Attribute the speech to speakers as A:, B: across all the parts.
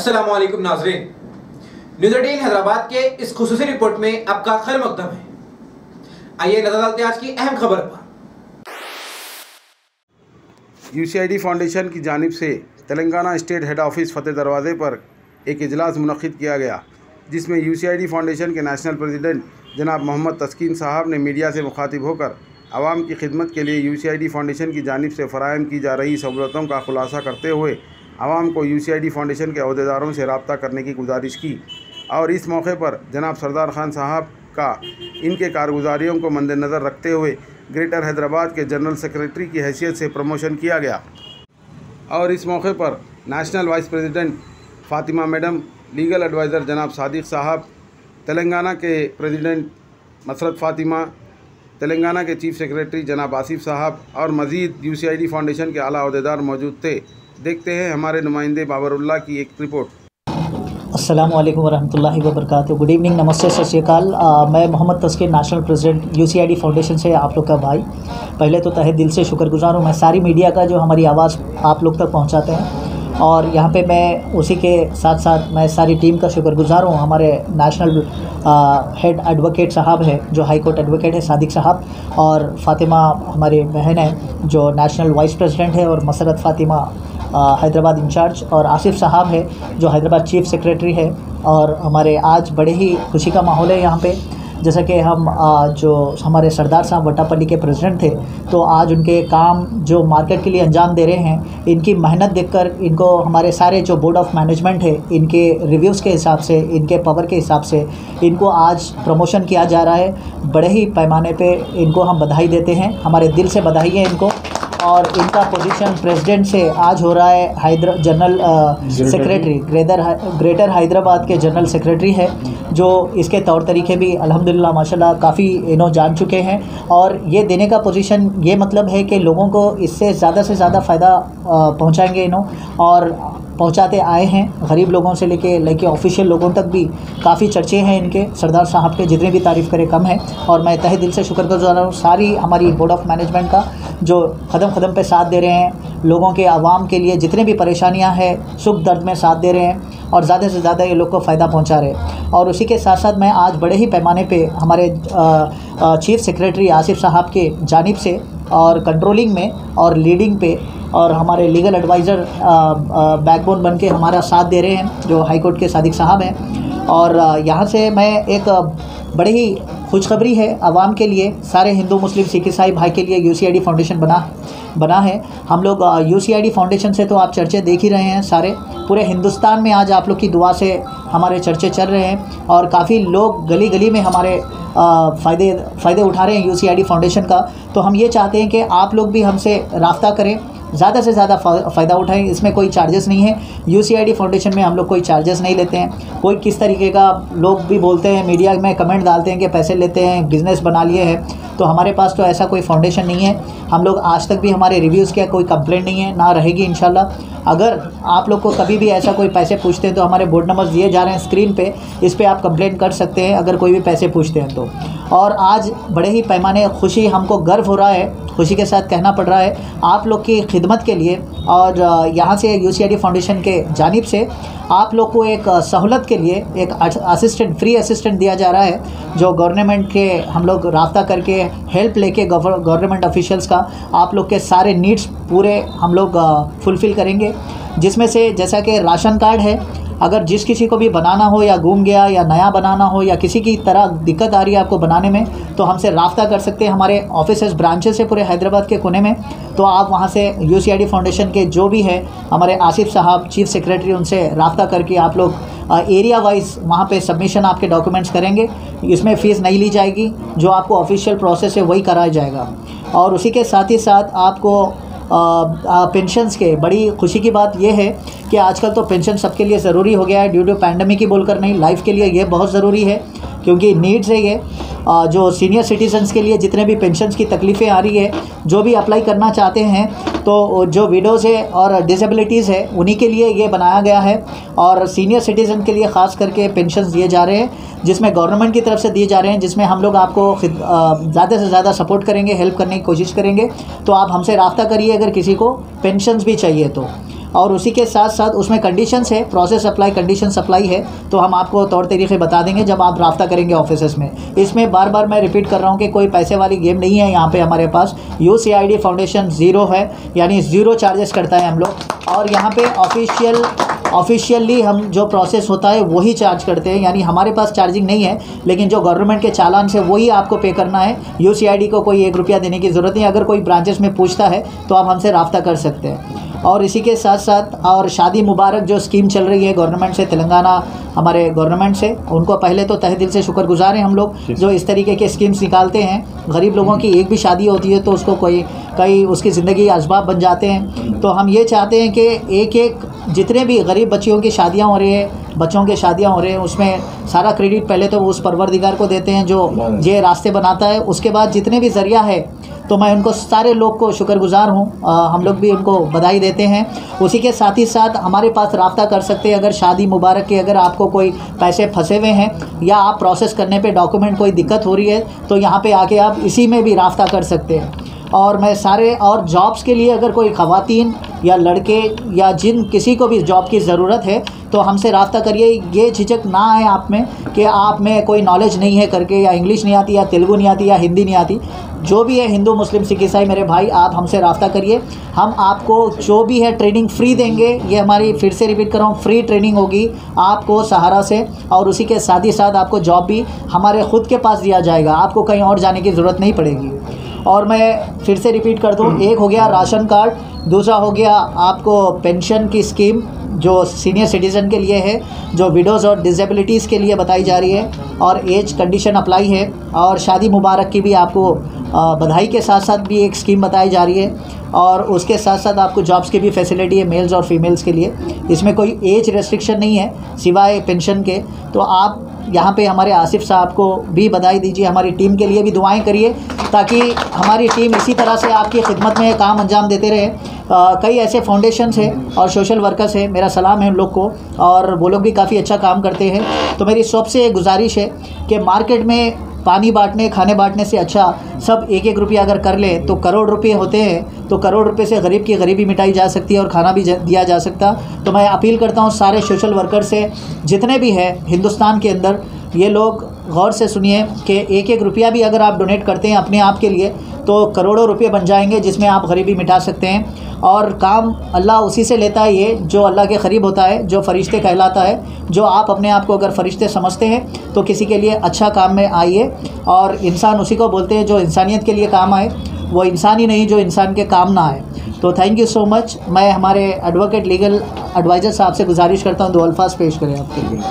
A: अस्सलामु अलैकुम नाज़रीन, न्यूज़ 18 हैदराबाद के इस खुसूसी रिपोर्ट में आपका खैर मकदम है। आइए नजर डालते हैं आज की अहम खबर पर।
B: UCID फाउंडेशन की जानिब से तेलंगाना स्टेट हेड ऑफिस फतेह दरवाज़े पर एक इजलास मुनक़्क़िद किया गया, जिसमें UCID फाउंडेशन के नेशनल प्रेसिडेंट जनाब मोहम्मद तस्कीन साहब ने मीडिया से मुखातिब होकर आवाम की खिदमत के लिए UCID फाउंडेशन की जानिब से फ़राहम की जा रही सहूलतों का खुलासा करते हुए आवाम को UCID फाउंडेशन के अहदेदारों से रब्ता करने की गुजारिश की और इस मौके पर जनाब सरदार खान साहब का इनके कारगुजारियों को मद्देनज़र रखते हुए ग्रेटर हैदराबाद के जनरल सेक्रेटरी की हैसियत से प्रमोशन किया गया। और इस मौके पर national vice president Fatima madam, legal adviser जनाब सादिक साहब, तेलंगाना के प्रेसिडेंट मसरत फ़ातिमा, तेलंगाना के चीफ सेक्रेटरी जनाब आसिफ साहब और मज़ीद UCID फाउंडेशन के आला अहदेदार मौजूद थे। देखते हैं हमारे नुमाइंदे बाबरुल्लाह की एक रिपोर्ट।
C: अस्सलामु अलैकुम वरहमतुल्लाहि वबरकातुहू। गुड इवनिंग, नमस्ते, सत श्री अकाल। मैं मोहम्मद तस्कीन, नेशनल प्रेसिडेंट UCID फाउंडेशन से आप लोग का भाई। पहले तो तहे दिल से शुक्रगुजार हूँ मैं सारी मीडिया का जो हमारी आवाज़ आप लोग तक पहुँचाते हैं, और यहाँ पे मैं उसी के साथ साथ मैं सारी टीम का शुक्रगुजार हूँ। हमारे नेशनल हेड एडवोकेट साहब है जो हाई कोर्ट एडवोकेट है सादिक साहब, और फ़ातिमा हमारी बहन है जो नेशनल वाइस प्रेसिडेंट है, और मसरत फ़ातिमा हैदराबाद इंचार्ज, और आसिफ साहब है जो हैदराबाद चीफ सेक्रेटरी है। और हमारे आज बड़े ही खुशी का माहौल है यहाँ पे, जैसा कि हम जो हमारे सरदार साहब वट्टापल्ली के प्रेसिडेंट थे, तो आज उनके काम जो मार्केट के लिए अंजाम दे रहे हैं, इनकी मेहनत देखकर इनको हमारे सारे जो बोर्ड ऑफ मैनेजमेंट है, इनके रिव्यूज़ के हिसाब से, इनके पावर के हिसाब से इनको आज प्रमोशन किया जा रहा है। बड़े ही पैमाने पे इनको हम बधाई देते हैं, हमारे दिल से बधाई है इनको। और इनका पोजीशन प्रेसिडेंट से आज हो रहा है जनरल सेक्रेटरी, ग्रेटर हैदराबाद के जनरल सेक्रेटरी है, जो इसके तौर तरीके भी अल्हम्दुलिल्लाह माशाल्लाह काफ़ी इन्हों जान चुके हैं। और ये देने का पोजीशन ये मतलब है कि लोगों को इससे ज़्यादा से ज़्यादा फ़ायदा पहुंचाएंगे इन्हों, और पहुंचाते आए हैं। गरीब लोगों से लेके ऑफिशियल लोगों तक भी काफ़ी चर्चे हैं इनके, सरदार साहब के जितने भी तारीफ़ करें कम है। और मैं तहे दिल से शुक्रगुजार हूँ सारी हमारी बोर्ड ऑफ मैनेजमेंट का, जो कदम पे साथ दे रहे हैं, लोगों के आवाम के लिए जितने भी परेशानियां हैं सुख दर्द में साथ दे रहे हैं, और ज़्यादा से ज़्यादा ये लोग को फ़ायदा पहुंचा रहे हैं। और उसी के साथ साथ मैं आज बड़े ही पैमाने पे हमारे चीफ सेक्रेटरी आसिफ साहब के जानिब से, और कंट्रोलिंग में और लीडिंग पे, और हमारे लीगल एडवाइज़र बैकबोन बन के हमारा साथ दे रहे हैं जो हाई कोर्ट के सादिक साहब हैं। और यहाँ से मैं एक बड़ी ही खुशखबरी है आवाम के लिए, सारे हिंदू मुस्लिम सिख ईसाई भाई के लिए UCID फाउंडेशन बना है। हम लोग UCID फाउंडेशन से तो आप चर्चे देख ही रहे हैं, सारे पूरे हिंदुस्तान में आज आप लोग की दुआ से हमारे चर्चे चल रहे हैं, और काफ़ी लोग गली गली में हमारे फ़ायदे उठा रहे हैं UCID फाउंडेशन का। तो हम ये चाहते हैं कि आप लोग भी हमसे राब्ता करें, ज़्यादा से ज़्यादा फ़ायदा उठाएं। इसमें कोई चार्जेस नहीं है, UCID फाउंडेशन में हम लोग कोई चार्जेस नहीं लेते हैं। कोई किस तरीके का लोग भी बोलते हैं, मीडिया में कमेंट डालते हैं कि पैसे लेते हैं, बिज़नेस बना लिए हैं, तो हमारे पास तो ऐसा कोई फाउंडेशन नहीं है। हम लोग आज तक भी हमारे रिव्यूज़ किया, कोई कंप्लेंट नहीं है, ना रहेगी इंशाल्लाह। अगर आप लोग को कभी भी ऐसा कोई पैसे पूछते हैं तो हमारे बोर्ड नंबर्स दिए जा रहे हैं स्क्रीन पे, इस पर आप कंप्लेंट कर सकते हैं अगर कोई भी पैसे पूछते हैं तो। और आज बड़े ही पैमाने खुशी, हमको गर्व हो रहा है, खुशी के साथ कहना पड़ रहा है आप लोग की खिदमत के लिए। और यहाँ से UCID फाउंडेशन के जानिब से आप लोग को एक सहूलत के लिए एक फ्री असिस्टेंट दिया जा रहा है, जो गवर्नमेंट के हम लोग राब्ता करके हेल्प लेके गवर्नमेंट ऑफिशियल्स का आप लोग के सारे नीड्स पूरे हम लोग फुलफ़िल करेंगे। जिसमें से जैसा कि राशन कार्ड है, अगर जिस किसी को भी बनाना हो या गुम गया या नया बनाना हो या किसी की तरह दिक्कत आ रही है आपको बनाने में, तो हमसे राब्ता कर सकते हैं। हमारे ऑफिसेस ब्रांचेस है पूरे हैदराबाद के कोने में, तो आप वहां से UCID फाउंडेशन के जो भी है हमारे आसिफ साहब चीफ सेक्रेटरी, उनसे राब्ता करके आप लोग एरिया वाइज वहाँ पे सबमिशन आपके डॉक्यूमेंट्स करेंगे। इसमें फ़ीस नहीं ली जाएगी, जो आपको ऑफिशियल प्रोसेस है वही कराया जाएगा। और उसी के साथ ही साथ आपको पेंशन्स के बड़ी खुशी की बात यह है कि आजकल तो पेंशन सबके लिए ज़रूरी हो गया है, ड्यू टू पैंडमिक ही बोलकर नहीं, लाइफ के लिए ये बहुत ज़रूरी है, क्योंकि नीड्स है ये। जो सीनियर सिटीजन्स के लिए जितने भी पेंशन्स की तकलीफ़ें आ रही है, जो भी अप्लाई करना चाहते हैं, तो जो विडोज़ है और डिसेबिलिटीज़ है उन्हीं के लिए ये बनाया गया है। और सीनियर सिटीज़न के लिए ख़ास करके पेंशन्स दिए जा रहे हैं, जिसमें गवर्नमेंट की तरफ से दिए जा रहे हैं, जिसमें हम लोग आपको ज़्यादा से ज़्यादा सपोर्ट करेंगे, हेल्प करने की कोशिश करेंगे। तो आप हमसे राब्ता करिए अगर किसी को पेंशन्स भी चाहिए तो। और उसी के साथ साथ उसमें कंडीशंस है, प्रोसेस अप्लाई, कंडीशन सप्लाई है, तो हम आपको तौर तरीके बता देंगे जब आप राब्ता करेंगे ऑफिस में। इसमें बार बार मैं रिपीट कर रहा हूँ कि कोई पैसे वाली गेम नहीं है यहाँ पे हमारे पास। UCID फाउंडेशन ज़ीरो है, यानी ज़ीरो चार्जेस करता है हम लोग। और यहाँ पे ऑफिशियली हम जो प्रोसेस होता है वही चार्ज करते हैं, यानी हमारे पास चार्जिंग नहीं है, लेकिन जो गवर्नमेंट के चालान से वही आपको पे करना है। UCID को कोई 1 रुपया देने की ज़रूरत नहीं। अगर कोई ब्रांचेस में पूछता है तो आप हमसे राब्ता कर सकते हैं। और इसी के साथ साथ और शादी मुबारक जो स्कीम चल रही है गवर्नमेंट से, तेलंगाना हमारे गवर्नमेंट से, उनको पहले तो तहे दिल से शुक्रगुजार हैं हम लोग जो इस तरीके के स्कीम्स निकालते हैं। गरीब लोगों की एक भी शादी होती है तो उसको कई उसकी ज़िंदगी असबाब बन जाते हैं। तो हम ये चाहते हैं कि एक जितने भी गरीब बच्चियों की शादियाँ हो रही है, बच्चों के शादियाँ हो रहे हैं, उसमें सारा क्रेडिट पहले तो उस परवरदिगार को देते हैं जो ये रास्ते बनाता है। उसके बाद जितने भी ज़रिया है तो मैं उनको सारे लोग को शुक्रगुजार हूँ, हम लोग भी उनको बधाई देते हैं। उसी के साथ ही साथ हमारे पास राब्ता कर सकते हैं अगर शादी मुबारक के अगर आपको कोई पैसे फंसे हुए हैं या आप प्रोसेस करने पे डॉक्यूमेंट कोई दिक्कत हो रही है तो यहाँ पे आके आप इसी में भी राब्ता कर सकते हैं। और मैं सारे और जॉब्स के लिए अगर कोई ख़वातीन या लड़के या जिन किसी को भी जॉब की ज़रूरत है तो हमसे राब्ता करिए। ये झिझक ना आए आप में कि आप में कोई नॉलेज नहीं है करके, या इंग्लिश नहीं आती, या तेलुगु नहीं आती, या हिंदी नहीं आती। जो भी है हिंदू मुस्लिम सिख ईसाई मेरे भाई, आप हमसे राब्ता करिए। हम आपको जो भी है ट्रेनिंग फ्री देंगे। ये हमारी फिर से रिपीट कर रहा हूँ, फ्री ट्रेनिंग होगी आपको सहारा से। और उसी के साथ ही साथ आपको जॉब भी हमारे ख़ुद के पास दिया जाएगा, आपको कहीं और जाने की ज़रूरत नहीं पड़ेगी। और मैं फिर से रिपीट कर दूँ, एक हो गया राशन कार्ड, दूसरा हो गया आपको पेंशन की स्कीम जो सीनियर सिटीज़न के लिए है, जो विडोज़ और डिसेबिलिटीज़ के लिए बताई जा रही है, और एज कंडीशन अप्लाई है। और शादी मुबारक की भी आपको बधाई के साथ साथ भी एक स्कीम बताई जा रही है। और उसके साथ साथ आपको जॉब्स की भी फैसिलिटी है मेल्स और फीमेल्स के लिए। इसमें कोई एज रेस्ट्रिक्शन नहीं है सिवाय पेंशन के। तो आप यहाँ पे हमारे आसिफ साहब को भी बधाई दीजिए, हमारी टीम के लिए भी दुआएं करिए ताकि हमारी टीम इसी तरह से आपकी खिदमत में काम अंजाम देते रहे। कई ऐसे फाउंडेशंस हैं और सोशल वर्कर्स हैं, मेरा सलाम है उन लोग को, और वो लोग भी काफ़ी अच्छा काम करते हैं। तो मेरी सबसे गुजारिश है कि मार्केट में पानी बांटने, खाने बांटने से अच्छा सब 1-1 रुपया अगर कर लें तो करोड़ रुपये होते हैं। तो करोड़ रुपये से गरीब की गरीबी मिटाई जा सकती है और खाना भी दिया जा सकता। तो मैं अपील करता हूँ सारे सोशल वर्कर से, जितने भी हैं हिंदुस्तान के अंदर, ये लोग गौर से सुनिए कि 1-1 रुपया भी अगर आप डोनेट करते हैं अपने आप के लिए तो करोड़ों रुपये बन जाएंगे जिसमें आप गरीबी मिटा सकते हैं। और काम अल्लाह उसी से लेता है, ये जो अल्लाह के करीब होता है, जो फ़रिश्ते कहलाता है। जो आप अपने आप को अगर फ़रिश्ते समझते हैं तो किसी के लिए अच्छा काम में आइए। और इंसान उसी को बोलते हैं जो इंसानियत के लिए काम आए, वो इंसान ही नहीं जो इंसान के काम ना आए। तो थैंक यू सो मच। मैं हमारे एडवोकेट लीगल एडवाइज़र साहब से गुजारिश करता हूँ 2 अल्फाज पेश करें आपके लिए।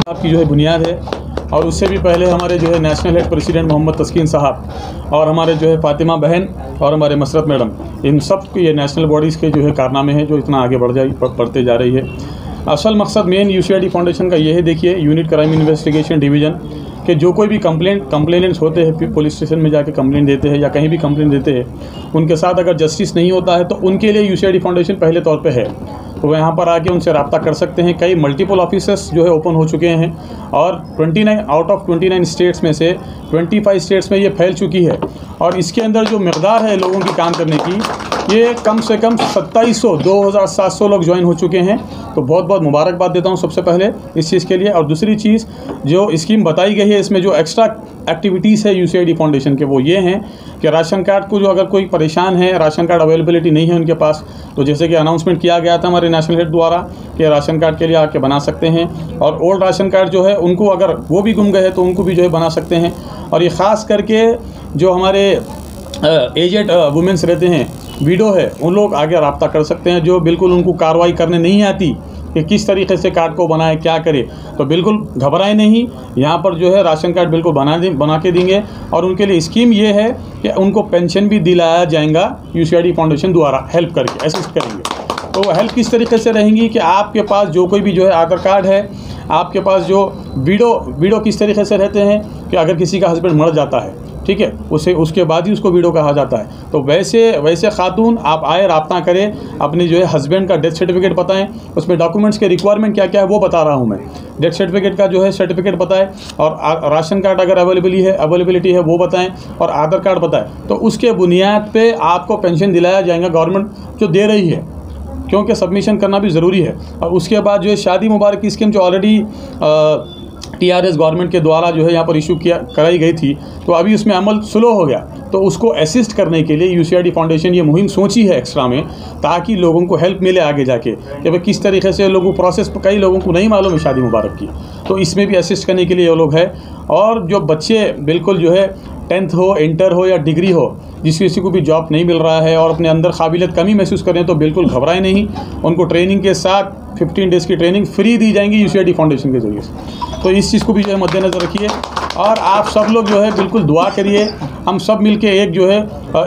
D: आपकी जो है बुनियाद है, और उससे भी पहले हमारे जो है नेशनल हेड प्रेसिडेंट मोहम्मद तस्कीन साहब और हमारे जो है फातिमा बहन और हमारे मसरत मैडम, इन सब के ये नेशनल बॉडीज़ के जो है कारनामे हैं जो इतना आगे बढ़ते जा रही है। असल मकसद मेन UCID फाउंडेशन का ये है, देखिए, यूनिट क्राइम इन्वेस्टिगेशन डिवीज़न कि जो कोई भी कंप्लेनेंट्स होते हैं, पुलिस स्टेशन में जाके कंप्लेंट देते हैं या कहीं भी कंप्लेंट देते हैं, उनके साथ अगर जस्टिस नहीं होता है तो उनके लिए UCID फाउंडेशन पहले तौर पे है। तो वह यहाँ पर आके उनसे रब्ता कर सकते हैं। कई मल्टीपल ऑफिसेस जो है ओपन हो चुके हैं और 29 आउट ऑफ 29 स्टेट्स में से 25 स्टेट्स में ये फैल चुकी है। और इसके अंदर जो मकदार है लोगों की काम करने की, ये कम से कम 2700 लोग ज्वाइन हो चुके हैं। तो बहुत बहुत मुबारकबाद देता हूँ सबसे पहले इस चीज़ के लिए। और दूसरी चीज़ जो स्कीम बताई गई है, इसमें जो एक्स्ट्रा एक्टिविटीज़ है UCID फाउंडेशन के, वो ये हैं कि राशन कार्ड को जो अगर कोई परेशान है, राशन कार्ड अवेलेबिलिटी नहीं है उनके पास, तो जैसे कि अनाउंसमेंट किया गया था हमारे नेशनल हेड द्वारा कि राशन कार्ड के लिए आके बना सकते हैं। और ओल्ड राशन कार्ड जो है उनको अगर वो भी गुम गए हैं तो उनको भी जो है बना सकते हैं। और ये ख़ास करके जो हमारे एजेड वुमेंस रहते हैं, विडो है, उन लोग आगे रब्ता कर सकते हैं जो बिल्कुल उनको कार्रवाई करने नहीं आती कि किस तरीके से कार्ड को बनाए, क्या करे। तो बिल्कुल घबराए नहीं, यहाँ पर जो है राशन कार्ड बिल्कुल बना के देंगे। और उनके लिए स्कीम ये है कि उनको पेंशन भी दिलाया जाएगा UCID फाउंडेशन द्वारा हेल्प करके, असिस्ट करेंगे। तो हेल्प किस तरीके से रहेंगी कि आपके पास जो कोई भी जो है आधार कार्ड है, आपके पास जो विडो किस तरीके से रहते हैं कि अगर किसी का हस्बैंड मर जाता है, ठीक है, उसे उसके बाद ही उसको वीडो कहा जाता है। तो वैसे खातून आप आए, रब्ता करें, अपने जो है हस्बैंड का डेथ सर्टिफिकेट बताएं, उसमें डॉक्यूमेंट्स के रिक्वायरमेंट क्या क्या है वो बता रहा हूँ मैं। डेथ सर्टिफिकेट का जो है सर्टिफिकेट बताएं, और राशन कार्ड अगर अवेलेबिलिटी है वो बताएं, और आधार कार्ड बताएं। तो उसके बुनियाद पे आपको पेंशन दिलाया जाएगा, गवर्नमेंट जो दे रही है, क्योंकि सबमिशन करना भी ज़रूरी है। और उसके बाद जो है शादी मुबारक की स्कीम जो ऑलरेडी TRS गवर्नमेंट के द्वारा जो है यहाँ पर इशू कराई गई थी, तो अभी उसमें अमल स्लो हो गया। तो उसको असिस्ट करने के लिए UCID फाउंडेशन ये मुहिम सोची है एक्स्ट्रा में, ताकि लोगों को हेल्प मिले आगे जाके कि भाई किस तरीके से लोगों प्रोसेस, कई लोगों को नहीं मालूम है शादी मुबारक की, तो इसमें भी असिस्ट करने के लिए ये लोग है। और जो बच्चे बिल्कुल जो है 10th हो, इंटर हो या डिग्री हो, जिस किसी को भी जॉब नहीं मिल रहा है और अपने अंदर काबिलियत कमी महसूस करें, तो बिल्कुल घबराएं नहीं। उनको ट्रेनिंग के साथ 15 डेज़ की ट्रेनिंग फ्री दी जाएंगी UCID फाउंडेशन के ज़रिए से। तो इस चीज़ को भी जो है मद्देनज़र रखिए, और आप सब लोग जो है बिल्कुल दुआ करिए। हम सब मिलके एक जो है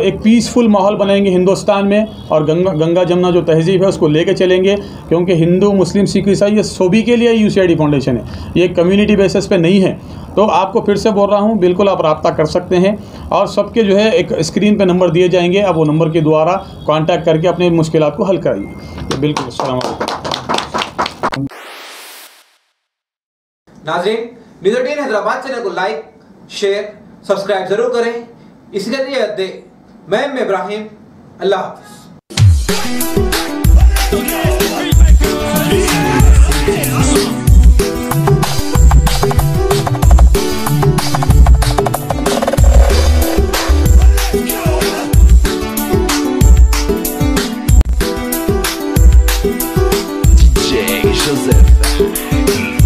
D: एक पीसफुल माहौल बनाएंगे हिंदुस्तान में, और गंगा जमुना जो तहज़ीब है उसको लेके चलेंगे, क्योंकि हिंदू, मुस्लिम, सिख, ईसाई ये सभी के लिए UCID फाउंडेशन है, ये कम्युनिटी बेसिस पे नहीं है। तो आपको फिर से बोल रहा हूँ, बिल्कुल आप रब्ता कर सकते हैं, और सबके जो है एक स्क्रीन पे नंबर दिए जाएंगे, अब वो नंबर के द्वारा कांटेक्ट करके अपने मुश्किलात को हल कराइए। बिल्कुल। अस्सलाम वालेकुम।
A: नाज़रीन, न्यूज़ 18 हैदराबाद चैनल को लाइक, शेयर, सब्सक्राइब जरूर करें। इसके लिए दे मैं इब्राहिम, अल्लाह हाफ़िज़।
E: Joseph